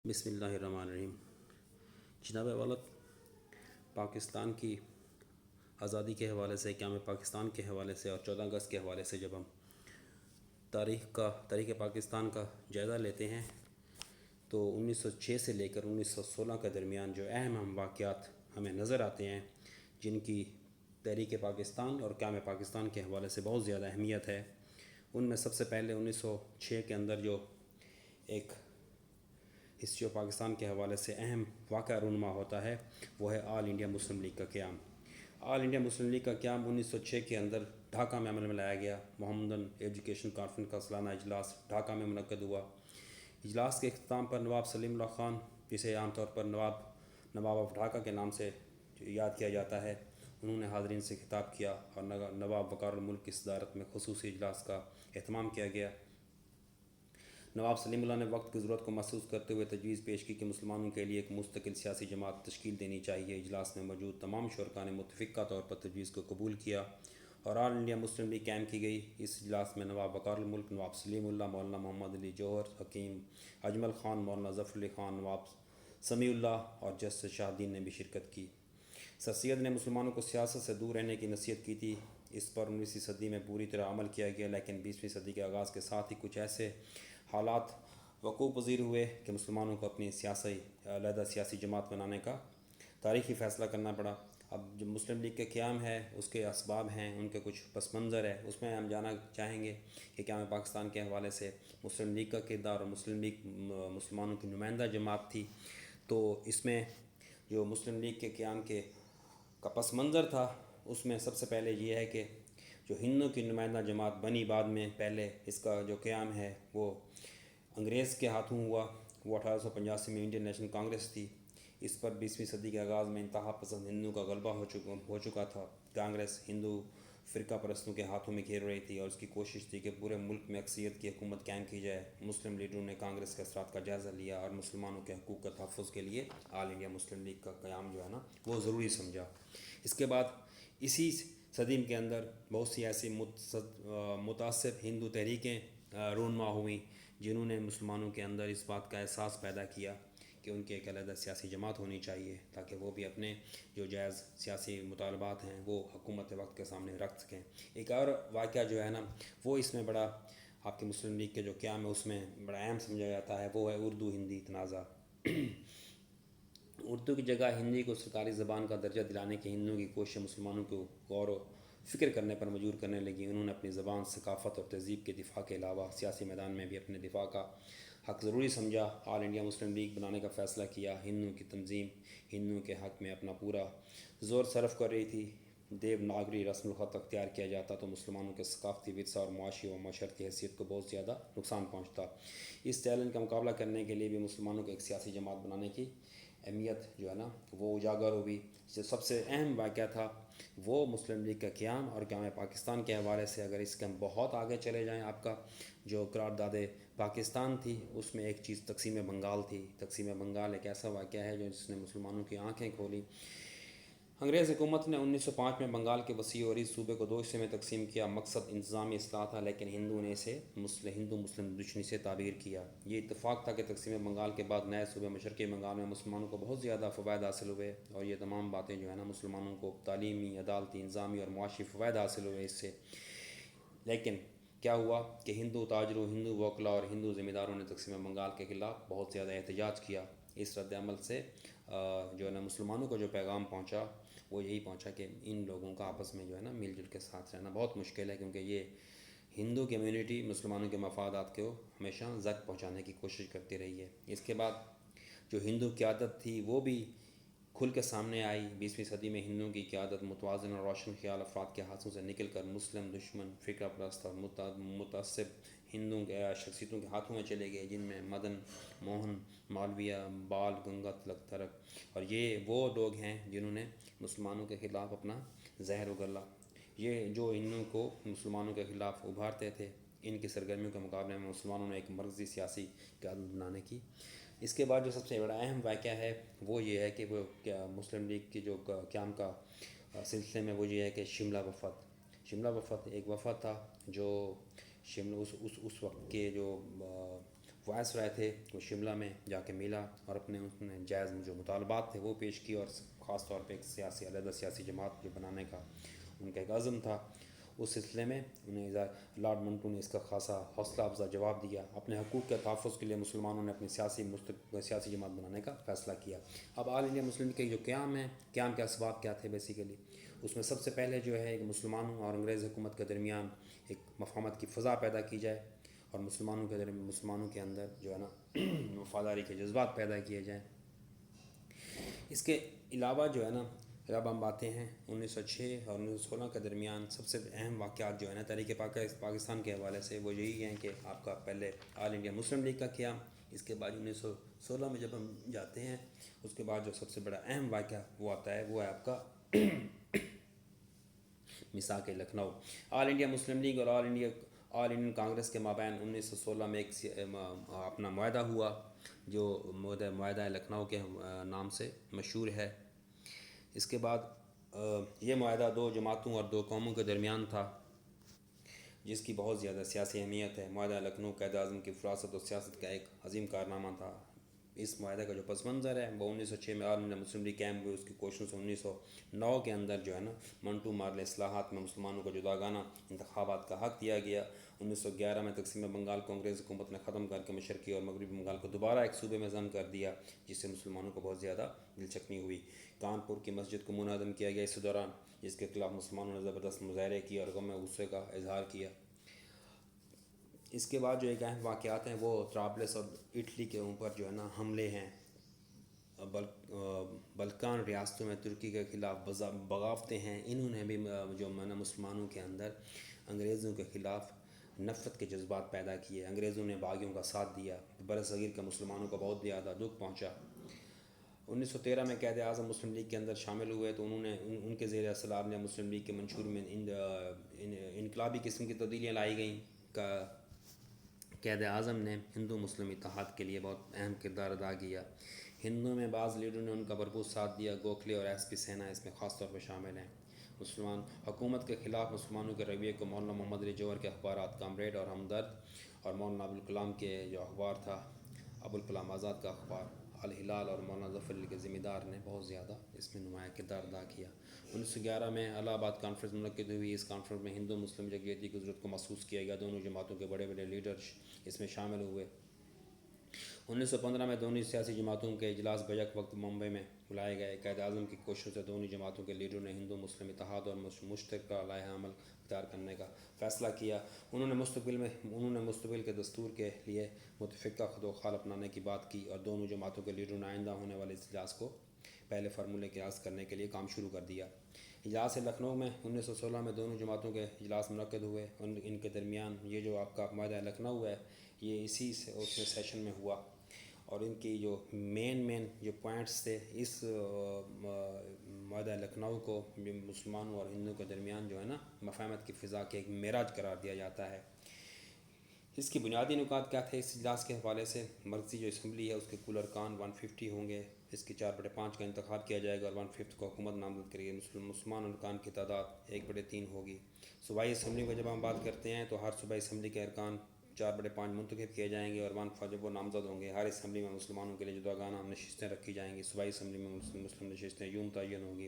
بسم اللہ الرحمن الرحیم۔ جناب والد، پاکستان کی آزادی کے حوالے سے، قیام پاکستان کے حوالے سے اور 14 اگست کے حوالے سے جب ہم تاریخ پاکستان کا جائزہ لیتے ہیں تو 1906 سے لے کر 1916 کے درمیان جو اہم واقعات ہمیں نظر آتے ہیں، جن کی تحریک پاکستان اور قیام پاکستان کے حوالے سے بہت زیادہ اہمیت ہے، ان میں سب سے پہلے 1906 کے اندر جو ایک ہسٹری آف پاکستان کے حوالے سے اہم واقعہ رونما ہوتا ہے وہ ہے آل انڈیا مسلم لیگ کا قیام۔ آل انڈیا مسلم لیگ کا قیام 1906 کے اندر ڈھاکہ میں عمل میں لایا گیا۔ محمدن ایجوکیشن کانفرنس کا سالانہ اجلاس ڈھاکہ میں منعقد ہوا۔ اجلاس کے اختتام پر نواب سلیم اللہ خان، جسے عام طور پر نواب آف ڈھاکہ کے نام سے یاد کیا جاتا ہے، انہوں نے حاضرین سے خطاب کیا اور نواب وقار الملک کی صدارت میں خصوصی اجلاس کا اہتمام کیا گیا۔ نواب سلیم اللہ نے وقت کی ضرورت کو محسوس کرتے ہوئے تجویز پیش کی کہ مسلمانوں کے لیے ایک مستقل سیاسی جماعت تشکیل دینی چاہیے۔ اجلاس میں موجود تمام شرکاء نے متفقہ طور پر تجویز کو قبول کیا اور آل انڈیا مسلم لیگ قائم کی گئی۔ اس اجلاس میں نواب وقار الملک، نواب سلیم اللہ، مولانا محمد علی جوہر، حکیم اجمل خان، مولانا ظفر علی خان، نواب سمیع اللہ اور جسٹس شاہ الدین نے بھی شرکت کی۔ سر سید نے مسلمانوں کو سیاست سے دور رہنے کی نصیحت کی تھی۔ اس پر 19ویں صدی میں پوری طرح عمل کیا گیا، لیکن 20ویں صدی کے آغاز کے ساتھ ہی کچھ ایسے حالات وقوع پذیر ہوئے کہ مسلمانوں کو اپنی علیحدہ سیاسی جماعت بنانے کا تاریخی فیصلہ کرنا پڑا۔ اب جو مسلم لیگ کا قیام ہے، اس کے اسباب ہیں، ان کے کچھ پس منظر ہے، اس میں ہم جانا چاہیں گے کہ قیام پاکستان کے حوالے سے مسلم لیگ کا کردار اور مسلم لیگ مسلمانوں کی نمائندہ جماعت تھی۔ تو اس میں جو مسلم لیگ کے قیام کا پس منظر تھا، اس میں سب سے پہلے یہ ہے کہ جو ہندوؤں کی نمائندہ جماعت بنی بعد میں، پہلے اس کا جو قیام ہے وہ انگریز کے ہاتھوں ہوا۔ وہ 1885 میں انڈین نیشنل کانگریس تھی۔ اس پر 20ویں صدی کے آغاز میں انتہا پسند ہندوؤں کا غلبہ ہو چکا تھا۔ کانگریس ہندو فرقہ پرستوں کے ہاتھوں میں گھیر رہی تھی اور اس کی کوشش تھی کہ پورے ملک میں اکثریت کی حکومت قائم کی جائے۔ مسلم لیڈروں نے کانگریس کے اثرات کا جائزہ لیا اور مسلمانوں کے حقوق کے تحفظ کے لیے آل انڈیا مسلم لیگ کا قیام جو ہے نا وہ ضروری سمجھا۔ اس کے بعد اسی صدی کے اندر بہت سی ایسی متعصب ہندو تحریکیں رونما ہوئیں، جنہوں نے مسلمانوں کے اندر اس بات کا احساس پیدا کیا کہ ان کی ایک علیحدہ سیاسی جماعت ہونی چاہیے، تاکہ وہ بھی اپنے جو جائز سیاسی مطالبات ہیں وہ حکومت وقت کے سامنے رکھ سکیں۔ ایک اور واقعہ جو ہے نا وہ اس میں بڑا آپ کے مسلم لیگ کے جو قیام ہے اس میں بڑا اہم سمجھا جاتا ہے، وہ ہے اردو ہندی تنازع۔ اردو کی جگہ ہندی کو سرکاری زبان کا درجہ دلانے کی ہندوؤں کی کوشش مسلمانوں کو غور و فکر کرنے پر مجبور کرنے لگی۔ انہوں نے اپنی زبان، ثقافت اور تہذیب کے دفاع کے علاوہ سیاسی میدان میں بھی اپنے دفاع کا حق ضروری سمجھا۔ آل انڈیا مسلم لیگ بنانے کا فیصلہ کیا۔ ہندوؤں کی تنظیم ہندوؤں کے حق میں اپنا پورا زور صرف کر رہی تھی۔ دیوناگری رسم الخط اختیار کیا جاتا تو مسلمانوں کے ثقافتی ورثہ اور معاشی و معاشرتی حیثیت کو بہت زیادہ نقصان پہنچتا۔ اس چیلنج کا مقابلہ کرنے کے لیے بھی مسلمانوں کو ایک سیاسی جماعت بنانے کی اہمیت جو ہے نا وہ اجاگر ہوئی۔ جو سب سے اہم واقعہ تھا وہ مسلم لیگ کا قیام اور قیام پاکستان کے حوالے سے اگر اس کے ہم بہت آگے چلے جائیں، آپ کا جو قرارداد پاکستان تھی اس میں ایک چیز تقسیم بنگال تھی۔ تقسیم بنگال ایک ایسا واقعہ ہے جس نے مسلمانوں کی آنکھیں کھولی۔ انگریز حکومت نے 1905 میں بنگال کے وسیع و عریض صوبے کو 2 حصے میں تقسیم کیا۔ مقصد انتظامی اصلاح تھا، لیکن ہندوؤں نے اسے ہندو مسلم دشمنی سے تعبیر کیا۔ یہ اتفاق تھا کہ تقسیم بنگال کے بعد نئے صوبے مشرقی بنگال میں مسلمانوں کو بہت زیادہ فوائد حاصل ہوئے، اور یہ تمام باتیں جو ہے نا مسلمانوں کو تعلیمی، عدالتی، انتظامی اور معاشی فوائد حاصل ہوئے اس سے۔ لیکن کیا ہوا کہ ہندو تاجروں، ہندو وکلاء اور ہندو ذمہ داروں نے تقسیم بنگال کے خلاف بہت زیادہ احتجاج کیا۔ اس رد عمل سے جو ہے نا مسلمانوں کو جو پیغام پہنچا وہ یہی پہنچا کہ ان لوگوں کا آپس میں جو ہے نا مل جل کے ساتھ رہنا بہت مشکل ہے، کیونکہ یہ ہندو کمیونٹی مسلمانوں کے مفادات کو ہمیشہ زد پہنچانے کی کوشش کرتی رہی ہے۔ اس کے بعد جو ہندو قیادت تھی وہ بھی کھل کے سامنے آئی۔ 20ویں صدی میں ہندوؤں کی قیادت متوازن اور روشن خیال افراد کے ہاتھوں سے نکل کر مسلم دشمن، فرقہ پرست اور متعصب ہندوؤں کے شخصیتوں کے ہاتھوں میں چلے گئے، جن میں مدن موہن مالویہ، بال گنگا تلک اور یہ وہ لوگ ہیں جنہوں نے مسلمانوں کے خلاف اپنا زہر اگلا۔ یہ جو ہندوؤں کو مسلمانوں کے خلاف ابھارتے تھے، ان کی سرگرمیوں کے مقابلے میں مسلمانوں نے ایک مرکزی سیاسی قیادت بنانے کی۔ اس کے بعد جو سب سے بڑا اہم واقعہ ہے وہ یہ ہے کہ وہ مسلم لیگ کی جو قیام کا سلسلے میں وہ یہ ہے کہ شملہ وفد ایک وفد تھا جو اس وقت کے جو وائس رائے تھے وہ شملہ میں جا کے ملا اور اپنے اس نے جائز جو مطالبات تھے وہ پیش کیے، اور خاص طور پہ ایک علیحدہ سیاسی جماعت جو بنانے کا ان کا ایک عزم تھا۔ اس سلسلے میں انہیں لارڈ منٹو نے اس کا خاصا حوصلہ افزا جواب دیا۔ اپنے حقوق کے تحفظ کے لیے مسلمانوں نے اپنی سیاسی جماعت بنانے کا فیصلہ کیا۔ اب آل انڈیا مسلم لیگ کے جو قیام ہے، قیام کے اسباب کیا تھے بیسیکلی، اس میں سب سے پہلے جو ہے ایک مسلمانوں اور انگریز حکومت کے درمیان ایک مفاہمت کی فضا پیدا کی جائے، اور مسلمانوں کے اندر جو ہے نا وفاداری کے جذبات پیدا کیے جائیں۔ اس کے علاوہ جو ہے نا جب ہم باتیں ہیں 1906 اور 1916 کے درمیان سب سے اہم واقعات جو ہے نا تحریک پاکستان کے حوالے سے وہ یہی ہیں کہ آپ کا پہلے آل انڈیا مسلم لیگ کا قیام، اس کے بعد 1916 میں جب ہم جاتے ہیں اس کے بعد جو سب سے بڑا اہم واقعہ وہ آتا ہے وہ ہے آپ کا میثاق لکھنؤ۔ آل انڈیا مسلم لیگ اور آل انڈین کانگریس کے مابین 1916 میں ایک اپنا معاہدہ ہوا جو معاہدہ لکھنؤ کے نام سے مشہور ہے۔ اس کے بعد یہ معاہدہ دو جماعتوں اور دو قوموں کے درمیان تھا جس کی بہت زیادہ سیاسی اہمیت ہے۔ معاہدہ لکھنؤ قائد اعظم کی فراست اور سیاست کا ایک عظیم کارنامہ تھا۔ اس معاہدے کا جو پس منظر ہے وہ 1906 میں آل انڈیا مسلم لیگ قائم ہوئی، اس کی کوششوں سے 1909 کے اندر جو ہے نا منٹو مارلے اصلاحات میں مسلمانوں کو جداگانہ انتخابات کا حق دیا گیا۔ 1911 میں تقسیم بنگال کو انگریز حکومت نے ختم کر کے مشرقی اور مغربی بنگال کو دوبارہ ایک صوبے میں ضم کر دیا، جس سے مسلمانوں کو بہت زیادہ دلچسپی ہوئی۔ کانپور کی مسجد کو منہدم کیا گیا اس دوران، جس کے خلاف مسلمانوں نے زبردست مظاہرے کیے اور غم غصے کا اظہار کیا۔ اس کے بعد جو ایک اہم واقعات ہیں وہ طرابلس اور اٹلی کے اوپر جو ہے نا حملے ہیں۔ بلکان ریاستوں میں ترکی کے خلاف بغاوتیں ہیں، انہوں نے بھی جو مسلمانوں کے اندر انگریزوں کے خلاف نفرت کے جذبات پیدا کیے۔ انگریزوں نے باغیوں کا ساتھ دیا، برصغیر کے مسلمانوں کو بہت زیادہ دکھ پہنچا۔ 1913 میں قائد اعظم مسلم لیگ کے اندر شامل ہوئے تو انہوں نے ان کے زیر اثر آل انڈیا مسلم لیگ کے منشور میں انقلابی قسم کی تبدیلیاں لائی گئیں۔ قائد اعظم نے ہندو مسلم اتحاد کے لیے بہت اہم کردار ادا کیا۔ ہندوؤں میں بعض لیڈروں نے ان کا بھرپور ساتھ دیا، گوکھلے اور ایس پی سینا اس میں خاص طور پر شامل ہیں۔ مسلمان حکومت کے خلاف مسلمانوں کے رویے کو مولانا محمد علی جوہر کے اخبارات کامریڈ اور ہمدرد اور مولانا ابوالکلام کے جو اخبار تھا ابوالکلام آزاد کا اخبار الہلال اور مولانا ظفر علی کے ذمہ دار نے بہت زیادہ اس میں نمایاں کردار ادا کیا۔ 1911 میں الہ آباد کانفرنس منعقد ہوئی۔ اس کانفرنس میں ہندو مسلم یکجہتی کی ضرورت کو محسوس کیا گیا، دونوں جماعتوں کے بڑے بڑے لیڈرز اس میں شامل ہوئے۔ 1915 میں دونوں سیاسی جماعتوں کے اجلاس بیک وقت ممبئی میں بلائے گئے۔ قائد اعظم کی کوششوں سے دونوں جماعتوں کے لیڈروں نے ہندو مسلم اتحاد اور مشترکہ لائحہ عمل اختیار کرنے کا فیصلہ کیا۔ انہوں نے مستقبل کے دستور کے لیے متفقہ خط و خال اپنانے کی بات کی، اور دونوں جماعتوں کے لیڈروں نے آئندہ ہونے والے اجلاس کو پہلے فارمولے کے عکس کرنے کے لیے کام شروع کر دیا۔ اجلاس لکھنؤ میں 1916 میں دونوں جماعتوں کے اجلاس منعقد ہوئے، ان کے درمیان یہ جو آپ کا معاہدہ لکھنؤ ہے یہ اسی سے اس میں سیشن میں ہوا، اور ان کی جو مین جو پوائنٹس تھے اس معاہدہ لکھنؤ کو مسلمانوں اور ہندوؤں کے درمیان جو ہے نا مفاہمت کی فضا کے ایک معراج قرار دیا جاتا ہے۔ اس کی بنیادی نکات کیا تھے اس اجلاس کے حوالے سے؟ مرکزی جو اسمبلی ہے اس کے کل ارکان 150 ہوں گے، اس کی 4/5 کا انتخاب کیا جائے گا اور 1/5 کو حکومت نامزد کرے گی۔ مسلمان ارکان کی تعداد 1/3 ہوگی۔ صوبائی اسمبلی کی جب ہم بات کرتے ہیں تو ہر صوبائی اسمبلی کے ارکان 4/5 منتخب کیے جائیں گے اور 1/5 جب وہ نامزد ہوں گے۔ ہر اسمبلی میں مسلمانوں کے لیے جداگانہ نشستیں رکھی جائیں گی۔ صوبائی اسمبلی میں مسلم نشستیں یوں متعین ہوں گی۔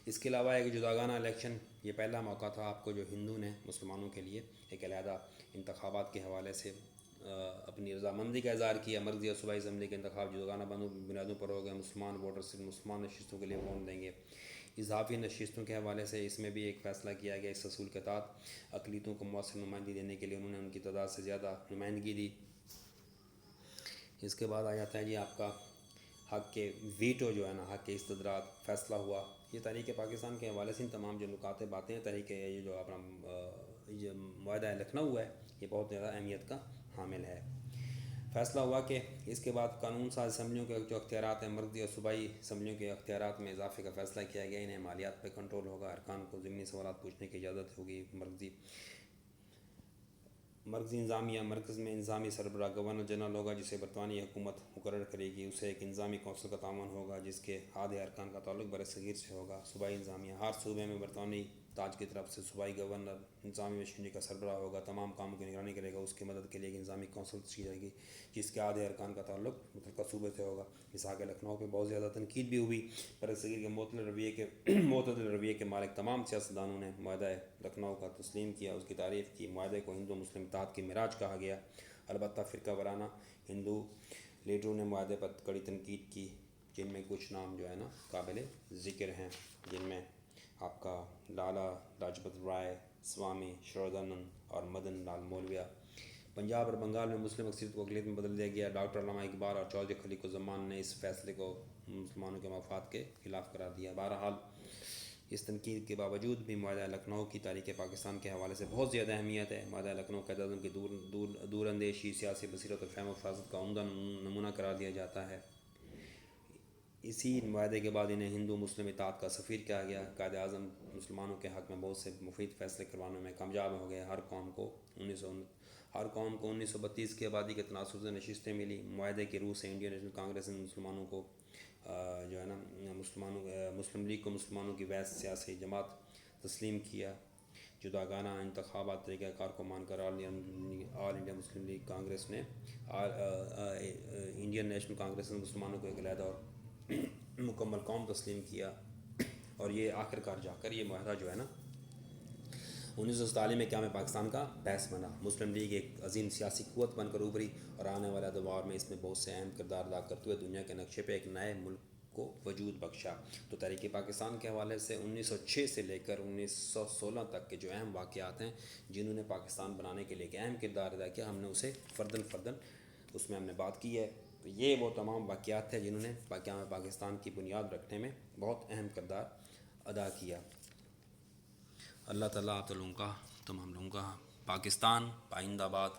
اس کے علاوہ ایک جداگانہ الیکشن، یہ پہلا موقع تھا آپ کو جو ہندو نے مسلمانوں کے لیے ایک علیحدہ انتخابات کے حوالے سے اپنی رضامندی کا اظہار کیا۔ مرکزی اور صوبائی اسمبلی کے انتخاب جداگانہ بنیادوں پر ہو گئے۔ مسلمان ووٹر صرف مسلمان نشستوں کے لیے ووٹ دیں گے۔ اضافی نشستوں کے حوالے سے اس میں بھی ایک فیصلہ کیا گیا۔ اس اصول کے تحت اقلیتوں کو مؤثر نمائندگی دینے کے لیے انہوں نے ان کی تعداد سے زیادہ نمائندگی دی۔ اس کے بعد آ جاتا ہے جی آپ کا حق کے ویٹو جو ہے نا، حق کے استدراج فیصلہ ہوا۔ یہ تحریک پاکستان کے حوالے سے ان تمام جو نکات باتیں ہیں، تحریک یہ جو اپنا یہ معاہدہ لکھنؤ ہے یہ بہت زیادہ اہمیت کا حامل ہے۔ فیصلہ ہوا کہ اس کے بعد قانون ساز اسمبلیوں کے جو اختیارات ہیں، مرکزی اور صوبائی اسمبلیوں کے اختیارات میں اضافے کا فیصلہ کیا گیا۔ انہیں مالیات پہ کنٹرول ہوگا، ارکان کو ضمنی سوالات پوچھنے کی اجازت ہوگی۔ مرکزی انتظامیہ، مرکز میں انتظامی سربراہ گورنر جنرل ہوگا جسے برطانوی حکومت مقرر کرے گی۔ اسے ایک انتظامی کونسل کا تعاون ہوگا جس کے آدھے ارکان کا تعلق برصغیر سے ہوگا۔ صوبائی انتظامیہ، ہر صوبے میں برطانوی تاج کی طرف سے صوبائی گورنر انتظامی مشینری کا سربراہ ہوگا، تمام کاموں کی نگرانی کرے گا۔ اس کی مدد کے لیے ایک انتظامی کونسل تشکیل جائے گی جس کے آدھے ارکان کا تعلق متعلقہ صوبے سے ہوگا۔ اسحاق لکھنؤ پہ بہت زیادہ تنقید بھی ہوئی۔ برصغیر کے معتدل رویے کے مالک تمام سیاستدانوں نے معاہدہ لکھنؤ کا تسلیم کیا، اس کی تعریف کی۔ معاہدے کو ہندو مسلم اتحاد کی معراج کہا گیا۔ البتہ فرقہ وارانہ ہندو لیڈروں نے معاہدے پر کڑی تنقید کی، جن میں کچھ نام جو ہے نا قابل ذکر ہیں، جن میں آپ کا لالا لاجپت رائے، سوامی شرودانند اور مدن لال مولویہ۔ پنجاب اور بنگال میں مسلم اکثریت کو اقلیت میں بدل دیا گیا۔ ڈاکٹر علامہ اقبال اور چودھری خلیق الزمان نے اس فیصلے کو مسلمانوں کے مفاد کے خلاف قرار دیا۔ بہرحال اس تنقید کے باوجود بھی معاہدہ لکھنؤ کی تاریخ پاکستان کے حوالے سے بہت زیادہ اہمیت ہے۔ معاہدہ لکھنؤ قائد اعظم کی دور اندیشی، سیاسی بصیرت اور فہم و فراست کا عمدہ نمونہ قرار دیا جاتا ہے۔ اسی معاہدے کے بعد انہیں ہندو مسلم اتحاد کا سفیر کہا گیا۔ قائد اعظم مسلمانوں کے حق میں بہت سے مفید فیصلے کروانے میں کامیاب ہو گئے۔ ہر قوم کو 1932 کی آبادی کے تناسب سے نشستیں ملی۔ معاہدے کی روح سے انڈین نیشنل کانگریس نے مسلمانوں کو جو ہے نا مسلم لیگ کو مسلمانوں کی وحید سیاسی جماعت تسلیم کیا۔ جداگانہ انتخابات طریقہ کار کو مان کر آل انڈیا مسلم لیگ کانگریس نے انڈین نیشنل کانگریس نے مسلمانوں کو ایک علیحدہ اور مکمل قوم تسلیم کیا، اور یہ آخر کار جا کر یہ معاہدہ جو ہے نا 1947 میں قیام پاکستان کا باعث بنا۔ مسلم لیگ ایک عظیم سیاسی قوت بن کر ابھری اور آنے والے ادوار میں اس میں بہت سے اہم کردار ادا کرتے ہوئے دنیا کے نقشے پہ ایک نئے ملک کو وجود بخشا۔ تو تحریک پاکستان کے حوالے سے 1906 سے لے کر 1916 تک کے جو اہم واقعات ہیں جنہوں نے پاکستان بنانے کے لیے ایک اہم کردار ادا کیا، ہم نے اسے فرداً اس میں ہم نے بات کی ہے۔ تو یہ وہ تمام واقعات ہیں جنہوں نے قیام پاکستان کی بنیاد رکھنے میں بہت اہم کردار ادا کیا۔ اللہ تعالیٰ آپ لوگوں کا تمام لوگوں کا پاکستان پائندہ باد